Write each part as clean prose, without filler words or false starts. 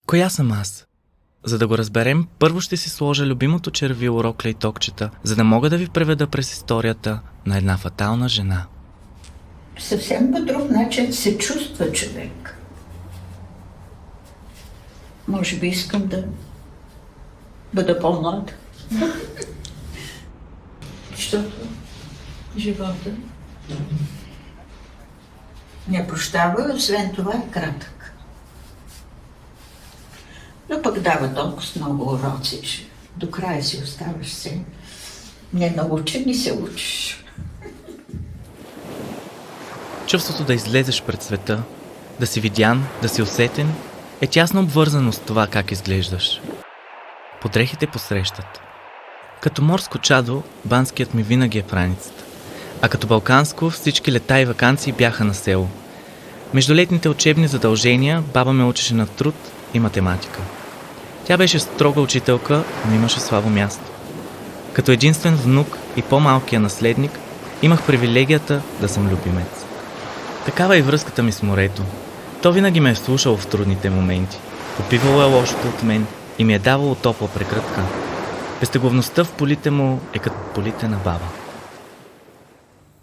Коя съм аз? За да го разберем, първо ще си сложа любимото червило, рокля и токчета, за да мога да ви преведа през историята на една фатална жена. Съвсем по друг начин се чувства човек. Може би искам да бъда по-млад. Защото живота не прощава, освен това е кратък. Но пък дава толкова много уроци, че до края си оставаш се. Не научен и се учиш. Чувството да излезеш пред света, да си видян, да си усетен, е тясно обвързано с това как изглеждаш. Подрехите посрещат. Като морско чадо, банският ми винаги е в раницата. А като балканско, всички лета и ваканции бяха на село. Между летните учебни задължения, баба ме учеше на труд и математика. Тя беше строга учителка, но имаше слабо място. Като единствен внук и по-малкия наследник, имах привилегията да съм любимец. Такава е и връзката ми с морето. То винаги ме е слушало в трудните моменти. Попивало е лошото от мен и ми е давало топла прегръдка. Безтегловността в полите му е като полите на баба.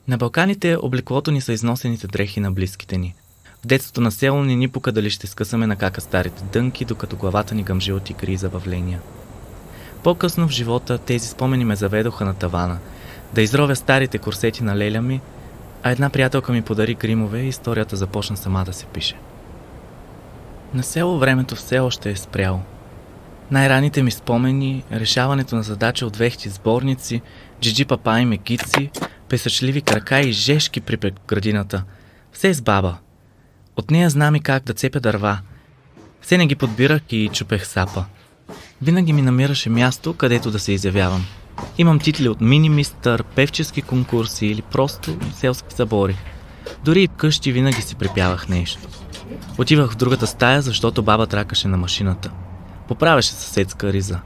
На Балканите облеклото ни са износените дрехи на близките ни. В детството на село ни пука дали ще скъсаме на кака старите дънки, докато главата ни гъмжи от игри и забавления. По-късно в живота тези спомени ме заведоха на тавана, да изровя старите курсети на леля ми, а една приятелка ми подари гримове и историята започна сама да се пише. На село времето все още е спряло. Най-раните ми спомени, решаването на задачи от вехти сборници, джиджи папа и мекици, песъчливи крака и жешки при градината. Все с баба. От нея знам и как да цепя дърва. Все не ги подбирах и чупех сапа. Винаги ми намираше място, където да се изявявам. Имам титли от мини-мистър, певчески конкурси или просто селски събори. Дори и вкъщи винаги си припявах нещо. Отивах в другата стая, защото баба тракаше на машината. Поправяше съседска риза.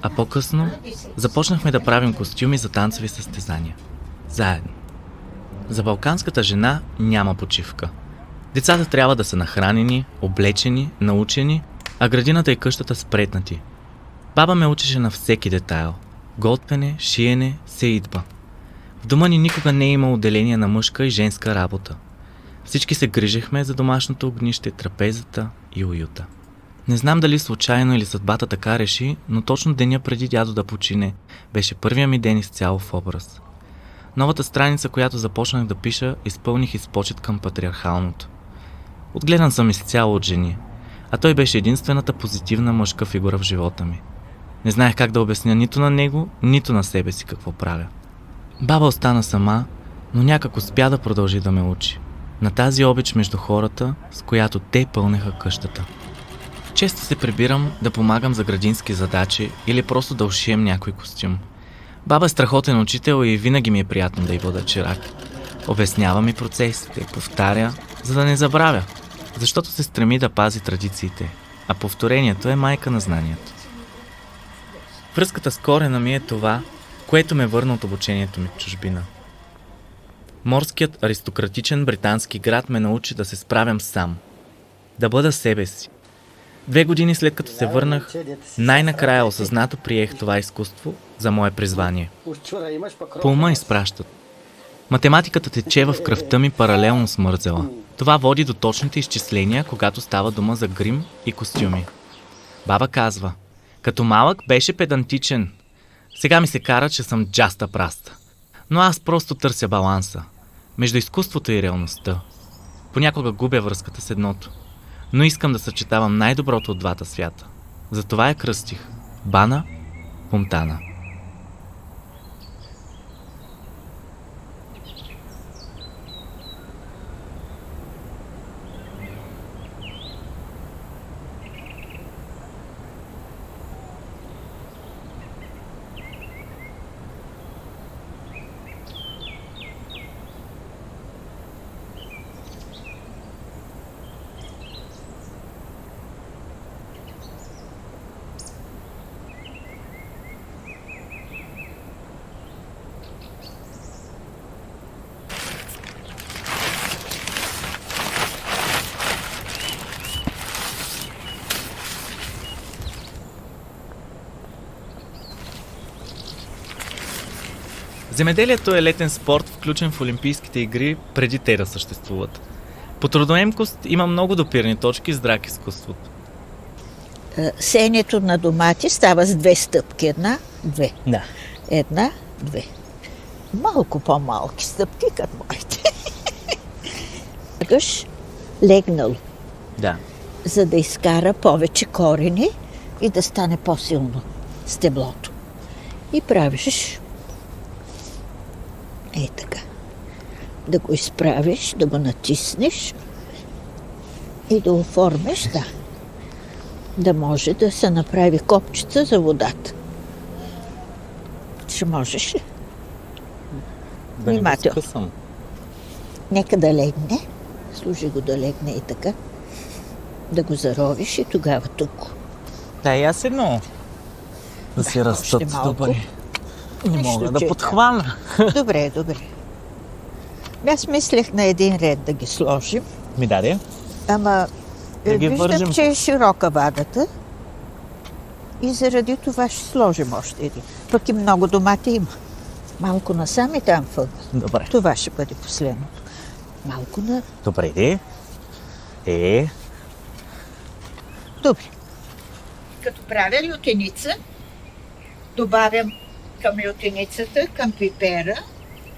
А по-късно започнахме да правим костюми за танцови състезания. Заедно. За балканската жена няма почивка. Децата трябва да са нахранени, облечени, научени, а градината и къщата спретнати. Баба ме учеше на всеки детайл. Готвене, шиене, сеидба. В дома ни никога не е имало отделение на мъжка и женска работа. Всички се грижехме за домашното огнище, трапезата и уюта. Не знам дали случайно или съдбата така реши, но точно деня преди дядо да почине, беше първия ми ден изцяло в образ. Новата страница, която започнах да пиша, изпълних и с почет към патриархалното. Отгледан съм изцяло от жени, а той беше единствената позитивна мъжка фигура в живота ми. Не знаех как да обясня нито на него, нито на себе си какво правя. Баба остана сама, но някак успя да продължи да ме учи. На тази обич между хората, с която те пълнеха къщата. Често се прибирам да помагам за градински задачи или просто да ушием някой костюм. Баба е страхотен учител и винаги ми е приятно да й бъда чирак. Обяснява ми процесите, повтаря, за да не забравя, защото се стреми да пази традициите, а повторението е майка на знанието. Връзката с корена ми е това, което ме върна от обучението ми в чужбина. Морският аристократичен британски град ме научи да се справям сам, да бъда себе си. 2 години след като се върнах, най-накрая осъзнато приех това изкуство за мое призвание. По ума изпращат. Математиката тече в кръвта ми паралелно с мързела. Това води до точните изчисления, когато става дума за грим и костюми. Баба казва, като малък беше педантичен. Сега ми се кара, че съм джаста праста. Но аз просто търся баланса между изкуството и реалността. Понякога губя връзката с едното, но искам да съчетавам най-доброто от двата свята. Затова я кръстих Бана Фонтана. Земеделието е летен спорт, включен в Олимпийските игри преди те да съществуват. По трудоемкост има много допирни точки с драк изкуството. Сеенето на домати става с 2 стъпки. Една, две. Да. Една, две. Малко по-малки стъпки, като моите. Слагаш легнало, Да. за да изкара повече корени и да стане по-силно стеблото. И правиш така. Да го изправиш, да го натиснеш и да оформиш, да. Да може да се направи копчица за водата. Ще можеш ли? Да не го Внимателно. скъсам. Нека да легне. Служи го да легне и така. Да го заровиш и тогава тук. Да, и аз едно. Да си още растат малко. добре. Не Нищо, мога да че е подхваля. Добре, добре. Аз мислех на един ред да ги сложим, Ми даде. ама Да ги виждам, вържем. че е широка вадата и заради това ще сложим още един. Пък и много домати има. Малко насам и там въгъл. Добре. Това ще бъде последното. Малко на... Добре, де. Добре. Като правя лютеница, добавям към лютеницата, към пипера,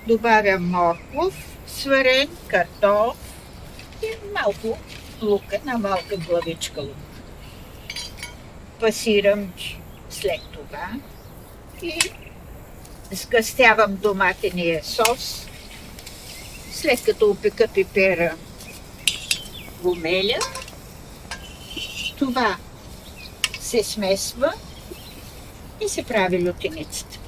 добавям морков, сварен, картоф и малко лук, една малка главичка лук. Пасирам след това и сгъстявам доматения сос. След като опека пипера, го меля. Това се смесва и се прави лютеницата.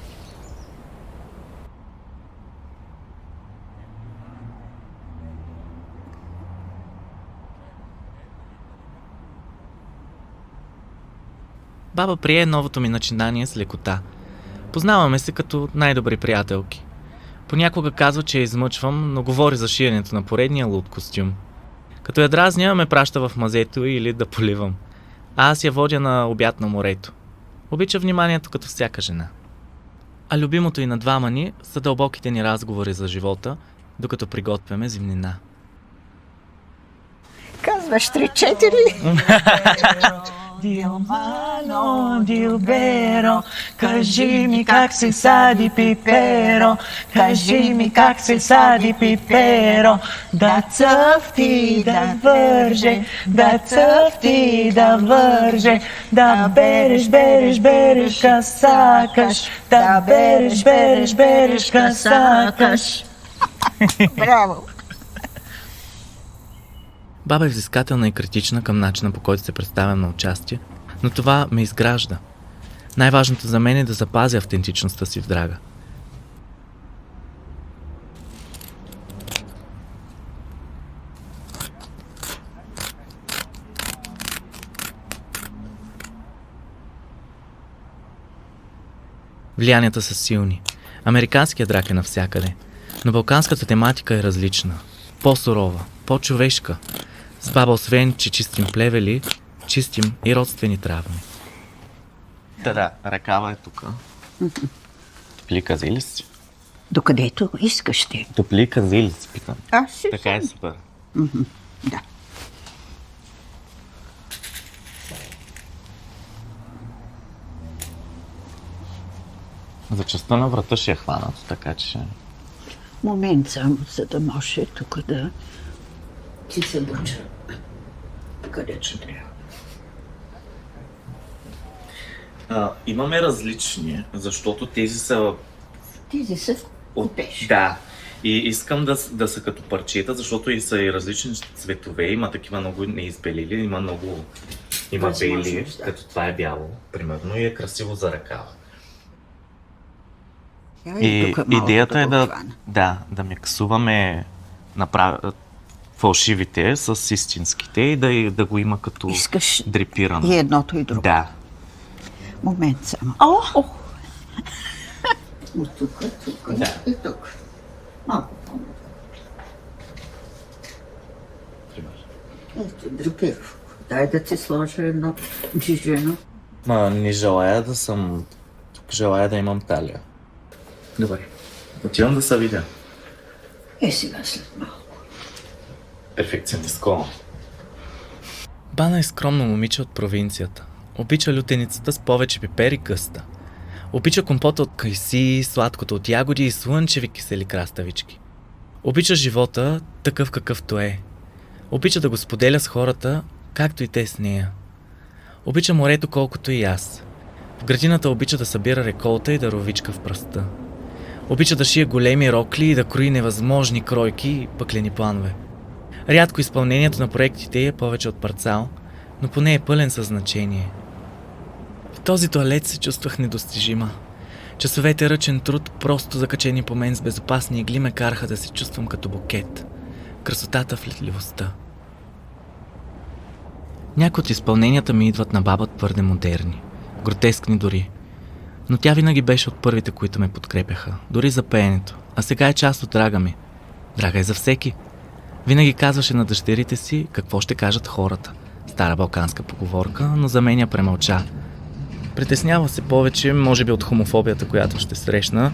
Баба прие новото ми начинание с лекота. Познаваме се като най-добри приятелки. Понякога казва, че я измъчвам, но говори за шиенето на поредния луд костюм. Като я дразня, ме праща в мазето или да поливам. А аз я водя на обяд на морето. Обича вниманието като всяка жена. А любимото и на двама ни са дълбоките ни разговори за живота, докато приготвяме зимнина. Казваш 3-4. Dilmano, Dilbero, кажи ми как се сади пиперо, кажи ми как се сади пиперо, да цъфти, да върже, да цъфти, да върже, да береш, береш, береш, касакаш, да береш, береш, береш, касакаш. Браво! Баба е взискателна и критична към начина, по който се представям на участие, но това ме изгражда. Най-важното за мен е да запазя автентичността си в драга. Влиянията са силни. Американският драк е навсякъде, но балканската тематика е различна. По-сурова, по-човешка. С баба, освен, че чистим плевели, чистим и родствени травми. Да, ръкава е тук. Топли кази ли си? Докъдето искаш ти. Топли кази ли си, питам. Аз си Така е супер. Да. За частта на врата ще е хванато, така че... Момент само, за да може тук да ти се буча. Където трябва. Имаме различни, защото тези са... Тези са купеш. Да. И искам да са като парчета, защото и са и различни цветове. Има такива много неизбелили, има много... Има Възможност, бели, да. като това е бяло, примерно, и е красиво за ръкава. И идеята е да миксуваме фалшивите с истинските и да го има като Искаш дрипирано. и едното и друго. Да. Момент само. От тук, Да. и тук. Малко по-малко. Ето, дрипиров. Дай да ти сложа едно джижено. Не желая да съм... Желая да имам талия. Добре. Отивам да се видя. Сега след малко. Перфекционистко. Бана е скромно момиче от провинцията. Обича лютеницата с повече пипер и къста. Обича компота от кайси, сладкото от ягоди и слънчеви кисели краставички. Обича живота такъв какъвто е. Обича да го споделя с хората, както и те с нея. Обича морето колкото и аз. В градината обича да събира реколта и да ровичка в пръста. Обича да шие големи рокли и да крои невъзможни кройки и пъклени планове. Рядко изпълнението на проектите е повече от парцал, но поне е пълен със значение. В този тоалет се чувствах недостижима. Часовете ръчен труд, просто закачени по мен с безопасни игли, ме караха да се чувствам като букет. Красотата в летливостта. Някои от изпълненията ми идват на баба твърде модерни, гротескни дори. Но тя винаги беше от първите, които ме подкрепяха, дори за пеенето. А сега е част от драга ми. Драга е за всеки. Винаги казваше на дъщерите си какво ще кажат хората. Стара балканска поговорка, но за мен я премълча. Притеснява се повече, може би от хомофобията, която ще срещна,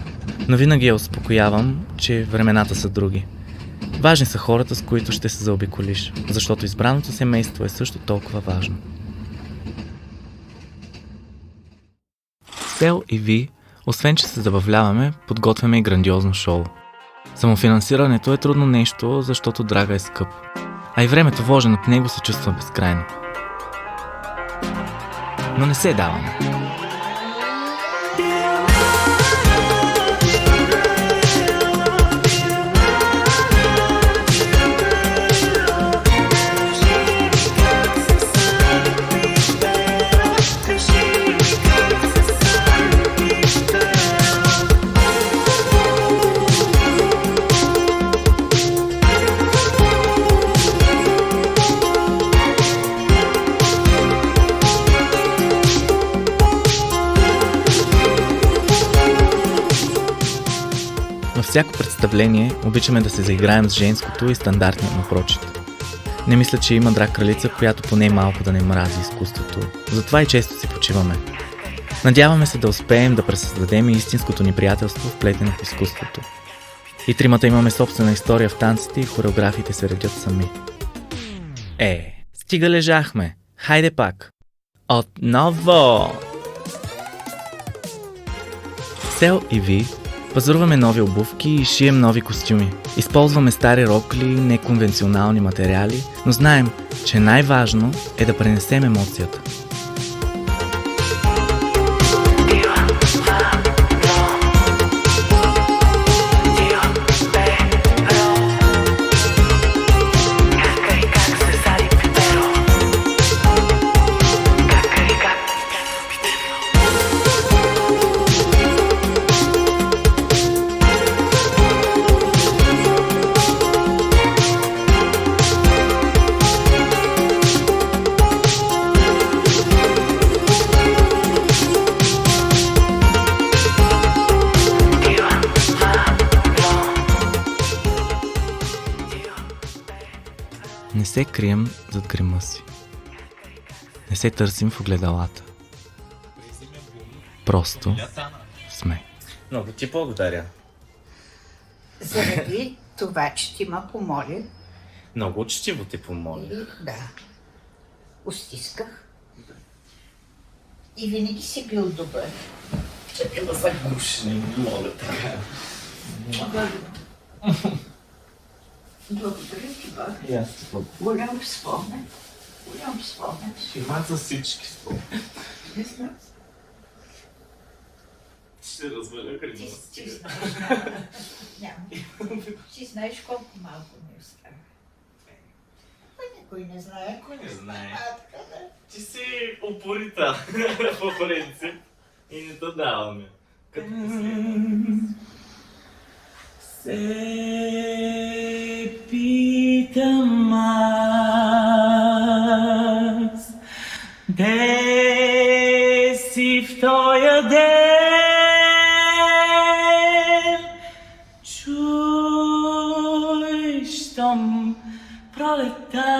но винаги я успокоявам, че времената са други. Важни са хората, с които ще се заобиколиш, защото избраното семейство е също толкова важно. Сел и Ви, освен че се забавляваме, подготвяме и грандиозно шоу. Самофинансирането е трудно нещо, защото драга е скъп. А и времето вложено в него се чувства безкрайно. Но не се даваме. Във всяко представление обичаме да се заиграем с женското и стандартния му прочит. Не мисля, че има драг кралица, която поне малко да не мрази изкуството. Затова и често си почиваме. Надяваме се да успеем да пресъздадем и истинското ни приятелство, вплетено в изкуството. И тримата имаме собствена история в танците и хореографиите се редят сами. Стига лежахме! Хайде пак! Отново! Сел и Ви пазаруваме нови обувки и шием нови костюми. Използваме стари рокли, неконвенционални материали, но знаем, че най-важно е да пренесем емоцията. Не се крием зад грима си. Не се търсим в огледалата. Просто сме. Много ти благодаря. Заради това, че ти ме помоли. Много учтиво те помоля. Да. Устисках. И винаги си бил добър. Чакай да загушни, не мога така. Благодаря ти, Бог. И аз Голям спомен. Голям спомен. Има за всички спомени. Не знам. Ще разваля грима. Ти знаеш. Няма. Ти знаеш колко малко ми остава. Никой не знае. Кой не знае? Така да. Ти си упорита по принцип и не те даваме. Като се питам аз, де си в тоя ден, чуй, щом пролета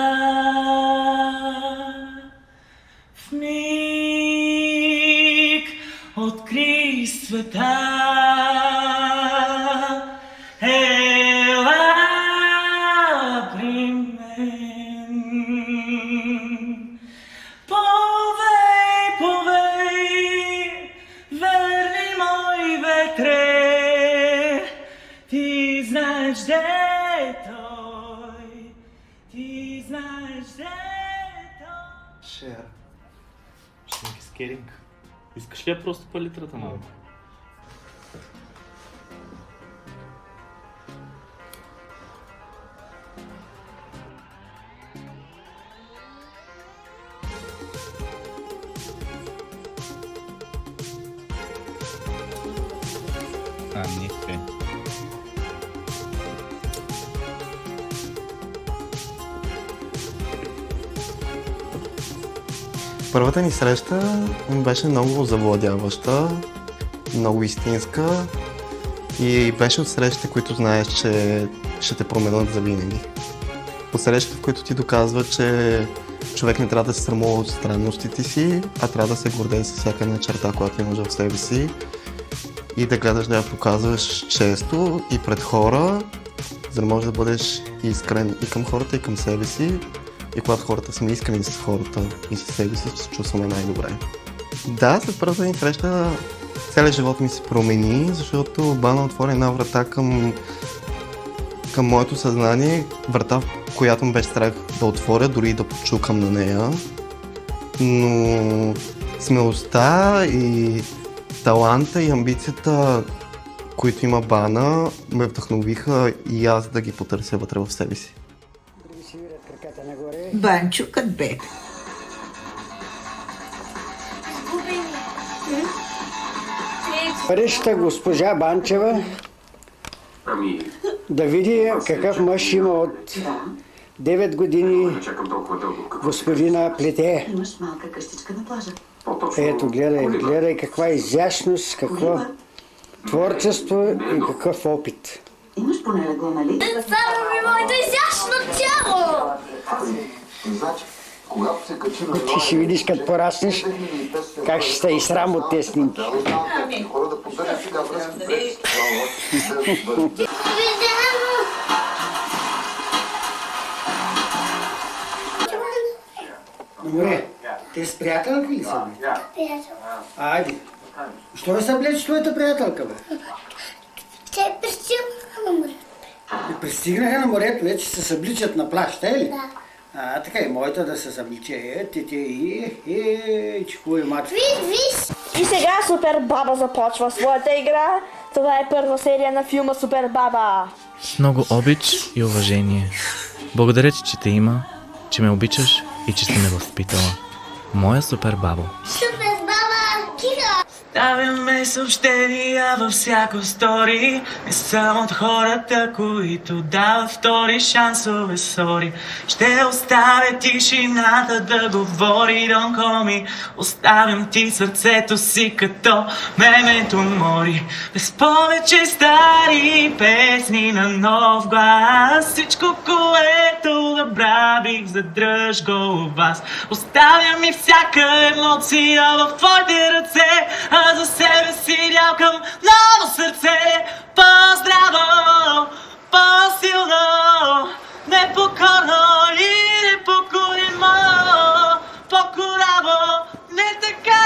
в миг откри света. Керинг. Искаш ли я просто палитрата малко? Не е. Първата ни среща беше много завладяваща, много истинска и беше от срещите, които знаеш, че ще те променят завинаги. От срещите, в които ти доказва, че човек не трябва да се срамува от странностите си, а трябва да се гордее с всяка една черта, която имаш в себе си и да гледаш да я показваш често и пред хора, за да можеш да бъдеш искрен и към хората, и към себе си. И когато хората сме искрени с хората и с себе си, се чувстваме най-добре. Да, след първата ни среща целият живот ми се промени, защото Бана отвори една врата към моето съзнание, врата, която ме беше страх да отворя, дори да почукам на нея. Но смелостта и таланта и амбицията, които има Бана, ме вдъхновиха и аз да ги потърся вътре в себе си. Банчо, къде бе? Парижката госпожа Банчева да види какъв мъж има от 9 години господина плете. Имаш малка къщичка на плажа. Ето, гледай каква изящност, какво творчество и какъв опит. Имаш поне легло, нали? Само ми моето изящно тяло! Ти ще видиш, като пораснеш, как ще сте и срам от тези снимки. Море, те с приятелка ли са? Приятел. Айде. Що да се облече твоята приятелка, бе? Те пристигнаха на море. Пристигнаха на морето, вече се събличат на плаж, те ли? Да. Така и моята да се събличе. Че хубави мачо. Виж! И сега Супер Баба започва своята игра. Това е първа серия на филма Супер Баба. С много обич и уважение. Благодаря ти, че те има, че ме обичаш и че си ме възпитала. Моя Супер Бабо. Супер баба! Киха! Ставяме съобщения във всяко стори. Не съм от хората, които дават втори шансове, сори. Ще оставя тишината да говори, don't call me. Оставям ти сърцето си като мементо мори. Без повече стари песни на нов глас. Всичко, което забравих, задръж го у вас. Оставям и всяка емоция в твоите ръце, а за себе си дялкам ново сърце. По-здраво, по-силно, непокорно и непокоримо, по-кораво, не така